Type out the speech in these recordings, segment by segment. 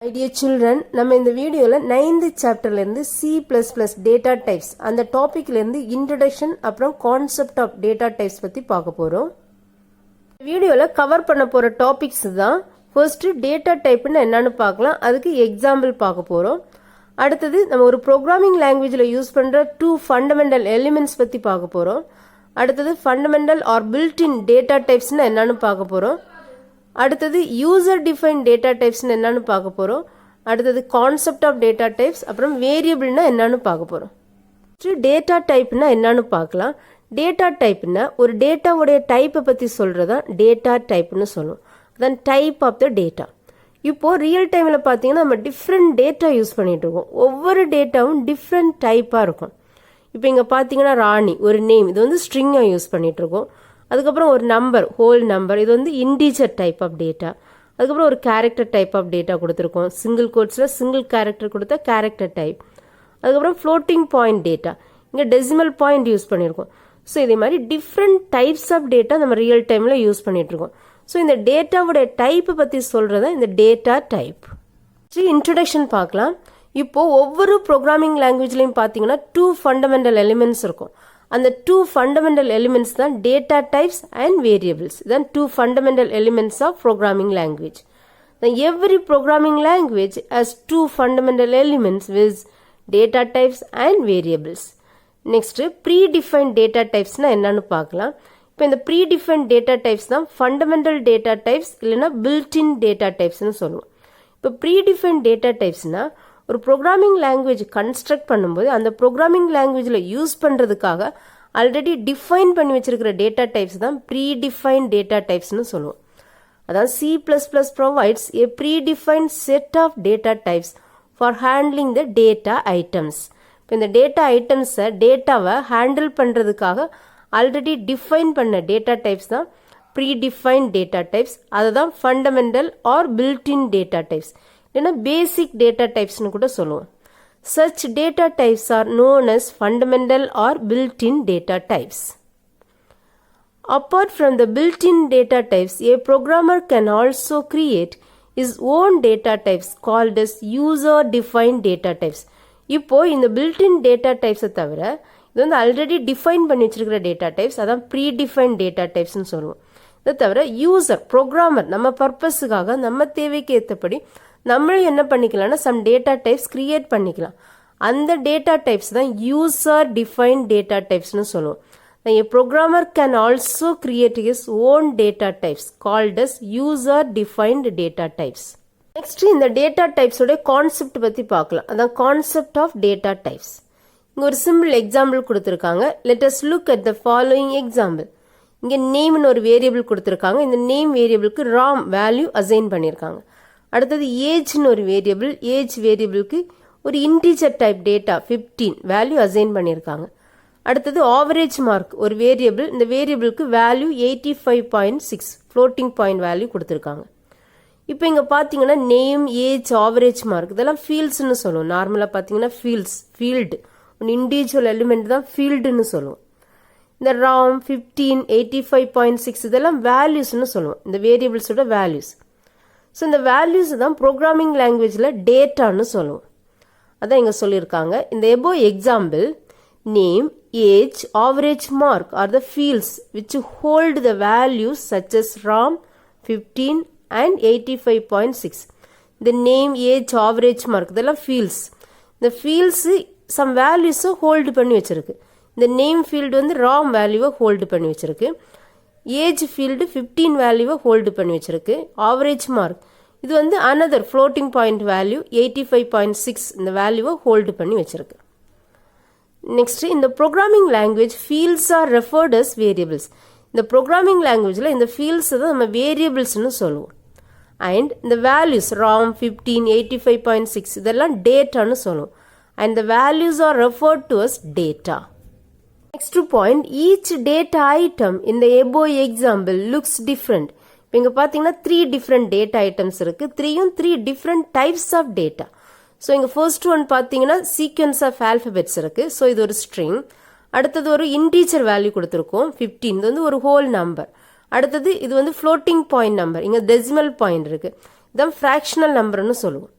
My dear children, நம்ம இந்த வீடியோல 9th சாப்டர்ல இருந்து C++ data types அந்த டாபிக்ல இருந்து introduction அப்புறம் concept of data types பத்தி பார்க்க போறோம். வீடியோல கவர் பண்ண போற டாபிக்ஸ் தான். ஃபர்ஸ்ட் டேட்டா டைப்னா என்னன்னு பார்க்கலாம். அதுக்கு எக்ஸாம்பிள் பார்க்க போறோம். அடுத்தது நம்ம ஒரு ப்ரோக்ராமிங் லாங்குவேஜ்ல யூஸ் பண்ற two fundamental elements பத்தி பார்க்க போறோம். அடுத்தது fundamental or built-in data typesனா என்னன்னு பார்க்க போறோம். அடுத்தது யூசர் டிஃபைன் டேட்டா டைப்ஸ்னு என்னன்னு பார்க்க போறோம். அடுத்தது கான்செப்ட் ஆஃப் டேட்டா டைப்ஸ், அப்புறம் வேரியபிள்னா என்னன்னு பார்க்க போறோம். டேட்டா டைப்னா என்னன்னு பார்க்கலாம். டேட்டா டைப்னா ஒரு டேட்டாவுடைய டைப்பை பத்தி சொல்றதா டேட்டா டைப்னு சொல்லுவோம். அதான் டைப் ஆஃப் த டேட்டா. இப்போ ரியல் டைம்ல பாத்தீங்கன்னா நம்ம டிஃப்ரெண்ட் டேட்டா யூஸ் பண்ணிட்டு இருக்கோம். ஒவ்வொரு டேட்டாவும் டிஃப்ரெண்ட் டைப்பா இருக்கும். இப்போ இங்க பாத்தீங்கன்னா ராணி ஒரு நேம், இது வந்து ஸ்ட்ரிங்கா யூஸ் பண்ணிட்டு இருக்கோம். அதுக்கப்புறம் ஒரு நம்பர், ஹோல் நம்பர், இது வந்து இன்டீஜர் டைப் ஆஃப் டேட்டா. அதுக்கப்புறம் ஒரு கேரக்டர் டைப் ஆஃப் டேட்டா கொடுத்துருக்கோம். சிங்கிள் கோட்ஸ்ல சிங்கிள் கேரக்டர் கொடுத்தா கேரக்டர் டைப். அதுக்கப்புறம் ஃப்ளோட்டிங் பாயிண்ட் டேட்டா, இங்கே டெசிமல் பாயிண்ட் யூஸ் பண்ணியிருக்கோம். ஸோ இதே மாதிரி டிஃப்ரெண்ட் டைப்ஸ் ஆஃப் டேட்டா நம்ம ரியல் டைம்ல யூஸ் பண்ணிட்டு இருக்கோம். ஸோ இந்த டேட்டாவுடைய டைப்பை பத்தி சொல்றதா இந்த டேட்டா டைப். இன்ட்ரடக்ஷன் பார்க்கலாம். இப்போ ஒவ்வொரு ப்ரோக்ராமிங் லாங்குவேஜ்லையும் பார்த்தீங்கன்னா 2 ஃபண்டமெண்டல் எலிமெண்ட்ஸ் இருக்கும். அந்த 2 fundamental elements தான் data types and variables. Then 2 fundamental elements of programming language. Then every programming language has 2 fundamental elements with data types and variables. Next, predefined data types na என்னன்னு பார்க்கலாம். இப்போ இந்த predefined data types தான் fundamental data types இல்லனா built-in data types னு சொல்லுவோம். இப்போ predefined data types னா ஒரு ப்ரோக்ராமிங் லாங்குவேஜ் கன்ஸ்ட்ரக்ட் பண்ணும்போது அந்த ப்ரோக்ராமிங் லாங்குவேஜ்ல யூஸ் பண்றதுக்காக ஆல்ரெடி டிஃபைன் பண்ணி வச்சிருக்கிற டேட்டா டைப்ஸ் தான் ப்ரீடிஃபைன் டேட்டா டைப்ஸ்னு சொல்லுவோம். அதாவது C++ provides a predefined set of data types for handling the data items. இப்போ இந்த டேட்டா ஐட்டம்ஸை டேட்டாவை ஹேண்டில் பண்றதுக்காக ஆல்ரெடி டிஃபைன் பண்ண டேட்டா டைப்ஸ் தான் ப்ரீடிஃபைன் டேட்டா டைப்ஸ். அதுதான் fundamental R built-in data types, இல்லைன்னா பேசிக் டேட்டா டைப்ஸ்னு கூட சொல்லுவோம். Such data types are known as fundamental or built-in data types. Apart from the built-in data types, a programmer can also create his own data types called as user-defined data types. இப்போ இந்த built-in data types தவிர இது வந்து already define பண்ணி வச்சிருக்கிற data types, அதான் predefine data டைப்ஸ்னு சொல்லுவோம். இதை தவிர யூசர், ப்ரோக்ராமர் நம்ம பர்பஸுக்காக நம்ம தேவைக்கு ஏற்றபடி நம்மளும் என்ன பண்ணிக்கலாம்னா சம் டேட்டா டைப்ஸ் கிரியேட் பண்ணிக்கலாம். அந்த டேட்டா டைப்ஸ் தான் யூசர் டிஃபைன்ட் டேட்டா டைப்ஸ்னு சொல்லுவோம். A programmer can also create his own data types called as user defined data types. Next இந்த டேட்டா டைப்ஸ் உடைய கான்செப்ட் பத்தி பார்க்கலாம். அதான் கான்செப்ட் ஆஃப் டேட்டா டைப்ஸ். இங்க ஒரு சிம்பிள் எக்ஸாம்பிள் கொடுத்திருக்காங்க. Let us look at the following example. இங்க நேம்னு ஒரு வேரியபிள் கொடுத்திருக்காங்க. இந்த நேம் வேரியபிளுக்கு ராம் வேல்யூ அசைன் பண்ணிருக்காங்க. அடுத்தது ஏஜ்னு ஒரு வேரியபிள், ஏஜ் வேரியபிளுக்கு ஒரு integer type data 15 value assign பண்ணியிருக்காங்க. அடுத்தது ஆவரேஜ் மார்க் ஒரு வேரியபிள், இந்த வேரியபிளுக்கு வேல்யூ 85.6 ஃப்ளோட்டிங் பாயிண்ட் வேல்யூ கொடுத்துருக்காங்க. இப்போ இங்கே பார்த்தீங்கன்னா நேம், ஏஜ், ஆவரேஜ் மார்க் இதெல்லாம் ஃபீல்ட்ஸ்னு சொல்லுவோம். நார்மலாக பார்த்தீங்கன்னா ஃபீல்டு ஒரு இண்டிவிஜுவல் எலிமெண்ட் தான் ஃபீல்டுன்னு சொல்லுவோம். இந்த ராம் 15 85.6 இதெல்லாம் வேல்யூஸ்னு சொல்லுவோம், இந்த வேரியபிள்ஸோட வேல்யூஸ். ஸோ இந்த வேல்யூஸ் தான் ப்ரோக்ராமிங் லாங்குவேஜில் டேட்டான்னு சொல்லுவோம். அதான் இங்கே சொல்லியிருக்காங்க. இந்த above example name, age, average mark are the fields which hold the values such as Ram 15 and 85.6. இந்த நேம், ஏஜ், ஆவரேஜ் மார்க் இதெல்லாம் ஃபீல்ட்ஸ். இந்த ஃபீல்ட்ஸ் சம் வேல்யூஸை ஹோல்டு பண்ணி வச்சிருக்கு. இந்த நேம் ஃபீல்டு வந்து ராம் வேல்யூவை ஹோல்டு பண்ணி வச்சிருக்கு. ஏஜ் ஃபீல்டு 15 வேல்யூவை ஹோல்டு பண்ணி வச்சிருக்கு. ஆவரேஜ் மார்க் இது வந்து அனதர் ஃப்ளோட்டிங் பாயிண்ட் வேல்யூ 85.6 இந்த வேல்யூவை ஹோல்டு பண்ணி வச்சிருக்கு. நெக்ஸ்ட் இந்த programming language fields are referred as variables. இந்த ப்ரோக்ராமிங் லாங்குவேஜில் இந்த ஃபீல்ட்ஸ் தான் நம்ம வேரியபிள்ஸ்னு சொல்லுவோம். அண்ட் இந்த வேல்யூஸ் ராம் 15 85.6 இதெல்லாம் டேட்டான்னு சொல்லுவோம். And the values are referred to as data. Next point, each data item in the above example looks different. இப்போ இங்க பாத்தீங்கன்னா 3 different data items இருக்கு. 3 different types of data. So இங்க first one பாத்தீங்கன்னா sequence of alphabets இருக்கு. So இது ஒரு string. அடுத்தது ஒரு integer value கொடுத்திருக்கோம் 15. இது வந்து ஒரு whole number. அடுத்தது இது வந்து floating point number. இங்க decimal point இருக்கு. இதான் fractional numberன்னு சொல்லுவோம்.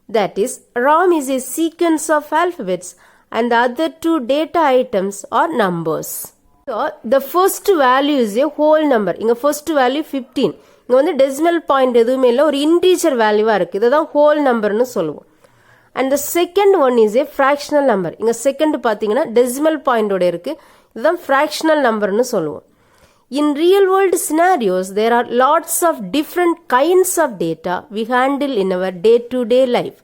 That is, ROM is a sequence of alphabets and the other two data items are numbers. So, the first value is a whole number. இங்க first value 15. இங்க வந்து decimal point எதுவுமே இல்ல, ஒரு integer value இருக்கு. இதுதான் whole numberனு சொல்லுவோம். And the second one is a fractional number. இங்க second பாத்தீங்கன்னா decimal point ஓட இருக்கு. இதுதான் fractional numberனு சொல்லுவோம். In real world scenarios, there are lots of different kinds of data we handle in our day-to-day life.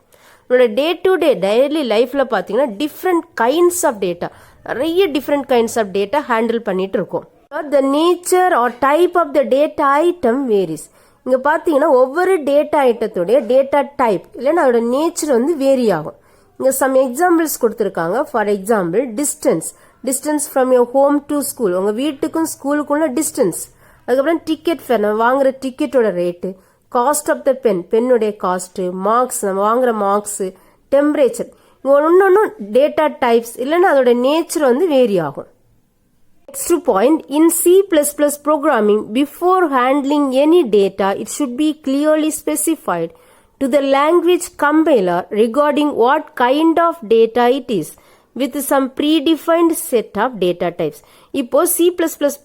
நம்மளோட day-to-day daily lifeல பாத்தீங்கன்னா different kinds of data, நிறைய different kinds of data handle பண்ணிட்டு இருக்கோம். The nature or type of the data item varies. இங்க பாத்தீங்கன்னா ஒவ்வொரு data ஐட்டத்தோட data type இல்லைன்னா அதோட நேச்சர் வந்து வேரி ஆகும். இங்க some examples கொடுத்திருக்காங்க. For example, distance from your home to school. உங்க வீட்டுக்கும் ஸ்கூலுக்குள்ள distance. அதுக்கப்புறம் டிக்கெட் ஃபேர், நம்ம வாங்குற டிக்கெட்டோட ரேட்டு, காஸ்ட் ஆஃப் த பென்னுடைய காஸ்ட், மார்க்ஸ், நம்ம வாங்குற மார்க்ஸ், டெம்பரேச்சர். இங்க ஒன்னொன்னும் டேட்டா டைப்ஸ் இல்லைன்னா அதோட நேச்சர் வந்து வேரி ஆகும். Next point, in C++ programming, before handling any data, it should be clearly specified to the language compiler regarding what kind of data it is, with some predefined set of data types. இப்போ C++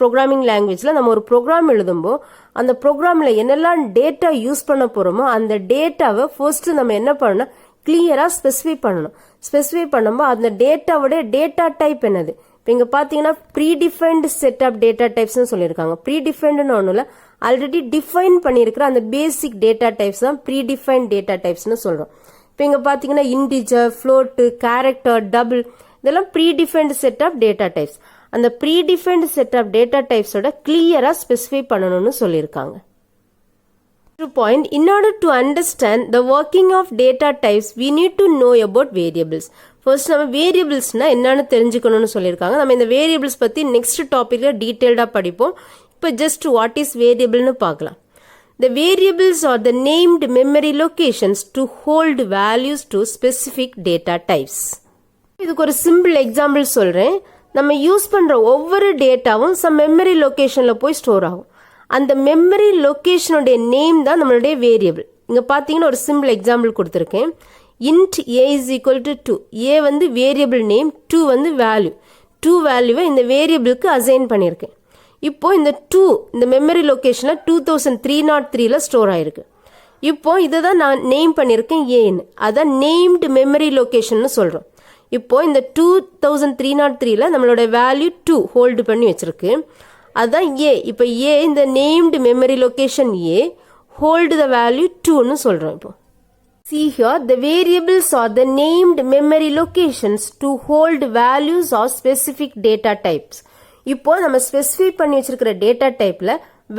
programming languageல நம்ம ஒரு program எழுதும்போ அந்த programல என்னெல்லாம் data use பண்ண போறோமோ அந்த dataவை first நம்ம என்ன பண்ணணும், clear-ஆ specify பண்ணணும். specify பண்ணும்போது அந்த dataவோட data type என்னது. இப்போ இங்க பாத்தீங்கன்னா predefined set of data typesனு சொல்லியிருக்காங்க. predefinedனு ஒண்ணுல ஆல்ரெடி டிஃபைன் பண்ணியிருக்கிற அந்த basic data types தான் predefined data typesனு சொல்றோம். இப்போ இங்க பாத்தீங்கன்னா இன்டிஜர், ஃப்ளோட், கேரக்டர், டபுள், இதெல்லாம் predefined set of data types. அந்த predefined set of data types ஓட clear-ஆ specify பண்ணணும்னு சொல்லியிருக்காங்க. Point, in order to understand the working of data types, we need to know about variables. First நம்ம variablesனா என்னன்னு தெரிஞ்சுக்கணும்னு சொல்லியிருக்காங்க. நம்ம இந்த variables பத்தி next topicல டீடைல்டா படிப்போம். இப்போ just what is variableனு பார்க்கலாம். The variables are the named memory locations to hold values to specific data types. இதுக்கு ஒரு சிம்பிள் எக்ஸாம்பிள் சொல்றேன். நம்ம யூஸ் பண்ற ஒவ்வொரு டேட்டாவும் some memory locationல போய் ஸ்டோர் ஆகும். அந்த மெமரி லொகேஷனோட நேம் தான் நம்மளுடைய வேரியபிள். இங்க பாத்தீங்கன்னா ஒரு சிம்பிள் எக்ஸாம்பிள் கொடுத்திருக்கேன். int a is equal to 2. a வந்து வேரியபிள் நேம், 2 வந்து வேல்யூ. 2 வேல்யூவை இந்த வேரியபிளுக்கு அசைன் பண்ணியிருக்கேன். இப்போ இந்த 2 இந்த மெமரி லொகேஷன்ல 2303ல ஸ்டோர் ஆயிருக்கு. இப்போ இதை தான் நான் நேம் பண்ணியிருக்கேன் ஏன்னு. அதான் நேம்டு மெமரி லொகேஷன் சொல்றோம். இப்போ இந்த 2303ல நம்மளோட வேல்யூ 2 ஹோல்டு பண்ணி வச்சிருக்கு. அதான் ஏ. இப்போ ஏ இந்த named memory location A, hold the value 2ன்னு சொல்றோம். இப்போ see here, the variables are the named memory locations to hold values of specific data types. இப்போ நம்ம ஸ்பெசிஃபை பண்ணி வச்சிருக்கிற டேட்டா டைப்ல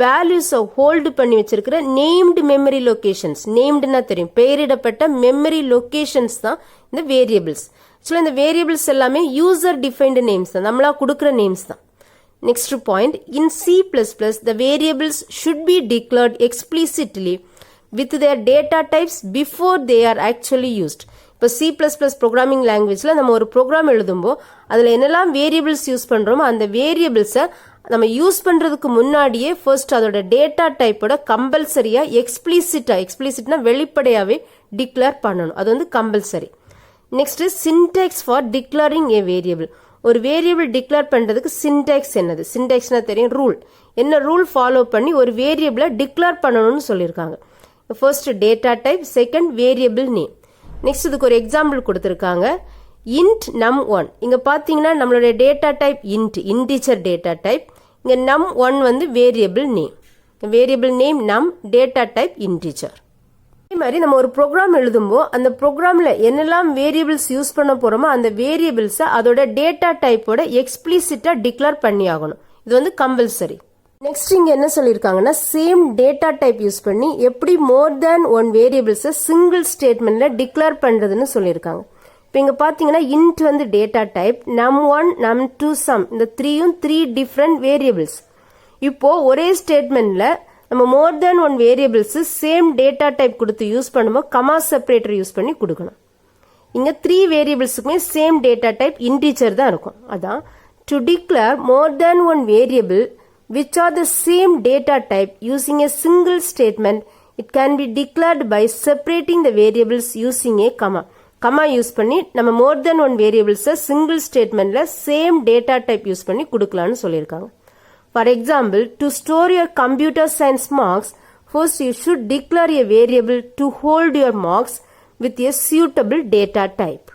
வேல்யூஸ் ஹோல்டு பண்ணி வச்சிருக்கிற நேம்டு மெமரி லொகேஷன்ஸ், நேம்டுனா தெரியும், பெயரிடப்பட்ட மெமரி லொகேஷன்ஸ் தான் இந்த வேரியபிள்ஸ். ஆக்சுவலா இந்த வேரியபிள்ஸ் எல்லாமே யூசர் டிஃபைன்டு நேம்ஸ் தான், நம்மளா கொடுக்குற நேம்ஸ் தான். Next point, in C++, the variables should be declared explicitly with their data types before they are actually used. இப்போ C++ programming languageல நம்ம ஒரு ப்ரோக்ராம் எழுதும்போ அதுல என்னெல்லாம் வேரியபிள்ஸ் யூஸ் பண்றோமோ அந்த வேரியபிள்ஸை நம்ம யூஸ் பண்றதுக்கு முன்னாடியே ஃபர்ஸ்ட் அதோட டேட்டா டைப்போட கம்பல்சரியா எக்ஸ்பிளிசிட்னா வெளிப்படையாவே டிக்ளேர் பண்ணணும். அது வந்து compulsory. Next syntax for declaring A variable. ஒரு வேரியபிள் டிக்ளேர் பண்றதுக்கு சின்டாக்ஸ் என்னது? சின்டாக்ஸ்னா தெரியும், ரூல். என்ன ரூல் ஃபாலோ பண்ணி ஒரு வேரியபிளை டிக்ளேர் பண்ணணும்னு சொல்லியிருக்காங்க. First data type, second variable name. Next இதுக்கு ஒரு எக்ஸாம்பிள் கொடுத்திருக்காங்க. int num1. இங்க பாத்தீங்கன்னா நம்மளுடைய data type integer data type. இங்க num1 வந்து variable name. Variable name num, data type integer. இதே மாதிரி நம்ம ஒரு ப்ரோக்ராம் எழுதும்போ அந்த ப்ரோக்ராம்ல என்னெல்லாம் வேரியபிள்ஸ் யூஸ் பண்ண போறோமோ அந்த வேரியபிள்ஸை அதோட டேட்டா டைப்போட எக்ஸ்பிளிசிட்டா டிக்ளேர் பண்ணி ஆகணும். இது வந்து கம்பல்சரி. நெக்ஸ்ட் இங்க என்ன சொல்லிருக்காங்கன்னா சேம் டேட்டா டைப் யூஸ் பண்ணி எப்படி more than one variables single ஸ்டேட்மெண்ட்ல டிக்ளேர் பண்றதுன்னு சொல்லியிருக்காங்க. இப்போ இங்க பாத்தீங்கன்னா int வந்து data type, num1, num2, sum, இந்த 3யும் 3 டிஃபரெண்ட் வேரியபிள்ஸ். இப்போ ஒரே ஸ்டேட்மெண்ட்ல நம்ம more than one variables same data type கொடுத்து யூஸ் பண்ணும்போது கமா செப்பரேட்டர் யூஸ் பண்ணி கொடுக்கணும். இங்க 3 வேரியபிள்ஸுக்குமே சேம் டேட்டா டைப் இன்டிஜர் தான் இருக்கும். அதான் to declare more than one variable which are the same data type using a single statement, It can be declared by separating the variables using a comma. Comma use பண்ணி நம்ம more than one variables single statementல same data type use பண்ணி கொடுக்கலாம்னு சொல்லியிருக்காங்க. For example, to store your computer science marks, first you should declare a variable to hold your marks with a suitable data type.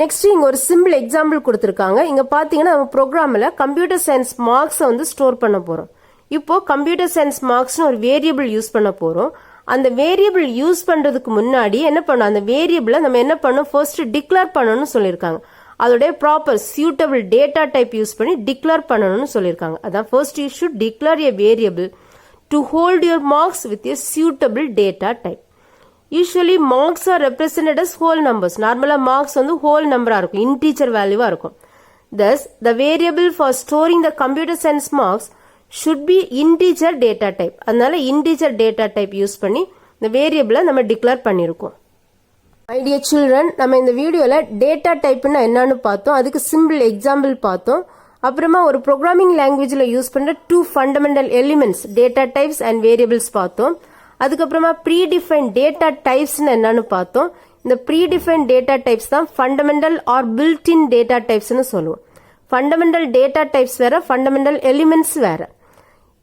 Next இங்க ஒரு simple example கொடுத்திருக்காங்க. இங்க பாத்தீங்கன்னா நம்ம ப்ரோக்ராம்ல கம்ப்யூட்டர் சயின்ஸ் மார்க்ஸ் வந்து ஸ்டோர் பண்ண போறோம். இப்போ கம்ப்யூட்டர் சயின்ஸ் மார்க்ஸ்னு ஒரு வேரியபிள் யூஸ் பண்ண போறோம். அந்த வேரியபிள் யூஸ் பண்றதுக்கு முன்னாடி என்ன பண்ணணும், அந்த வேரியபிளை நம்ம என்ன பண்ணணும், ஃபர்ஸ்ட் டிக்ளேர் பண்ணணும்னு சொல்லியிருக்காங்க. அதோடைய proper suitable data type use பண்ணி டிக்ளேர் பண்ணணும்னு சொல்லியிருக்காங்க. அதான் first you should declare a variable to hold your marks with a suitable data type. Usually marks are represented as whole numbers. நார்மலாக மார்க்ஸ் வந்து whole நம்பராக இருக்கும், இன்டீஜர் வேல்யூவாக இருக்கும். Thus, the variable for storing the computer science marks should be integer data type. அதனால integer data type use பண்ணி இந்த வேரியபிளை நம்ம டிக்ளேர் பண்ணியிருக்கோம். My dear children, நம்ம இந்த வீடியோவில் டேட்டா டைப்னா என்னன்னு பார்த்தோம், அதுக்கு சிம்பிள் எக்ஸாம்பிள் பார்த்தோம். அப்புறமா ஒரு ப்ரோக்ராமிங் லாங்குவேஜில் யூஸ் பண்ணுற 2 fundamental elements data types and variables பார்த்தோம். அதுக்கப்புறமா ப்ரீடிஃபைன் டேட்டா டைப்ஸ்னு என்னன்னு பார்த்தோம். இந்த ப்ரீடிஃபைன் டேட்டா டைப்ஸ் தான் fundamental or built in data டைப்ஸ்னு சொல்லுவோம். ஃபண்டமெண்டல் டேட்டா டைப்ஸ் வேற, ஃபண்டமெண்டல் எலிமெண்ட்ஸ் வேற.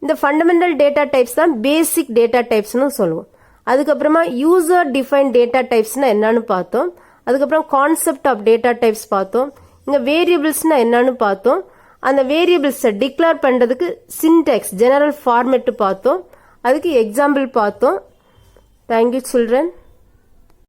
இந்த ஃபண்டமெண்டல் டேட்டா டைப்ஸ் தான் பேசிக் டேட்டா டைப்ஸ்னு சொல்லுவோம். அதுக்கப்புறமா யூசர் டிஃபைன் டேட்டா டைப்ஸ்னா என்னன்னு பார்த்தோம். அதுக்கப்புறம் கான்செப்ட் ஆஃப் டேட்டா டைப்ஸ் பார்த்தோம். இங்க வேரியபிள்ஸ்னா என்னன்னு பார்த்தோம். அந்த வேரியபிள்ஸை டிக்ளேர் பண்றதுக்கு சின்டாக்ஸ் ஜெனரல் ஃபார்மேட் பார்த்தோம். அதுக்கு எக்ஸாம்பிள் பார்த்தோம். Thank you children.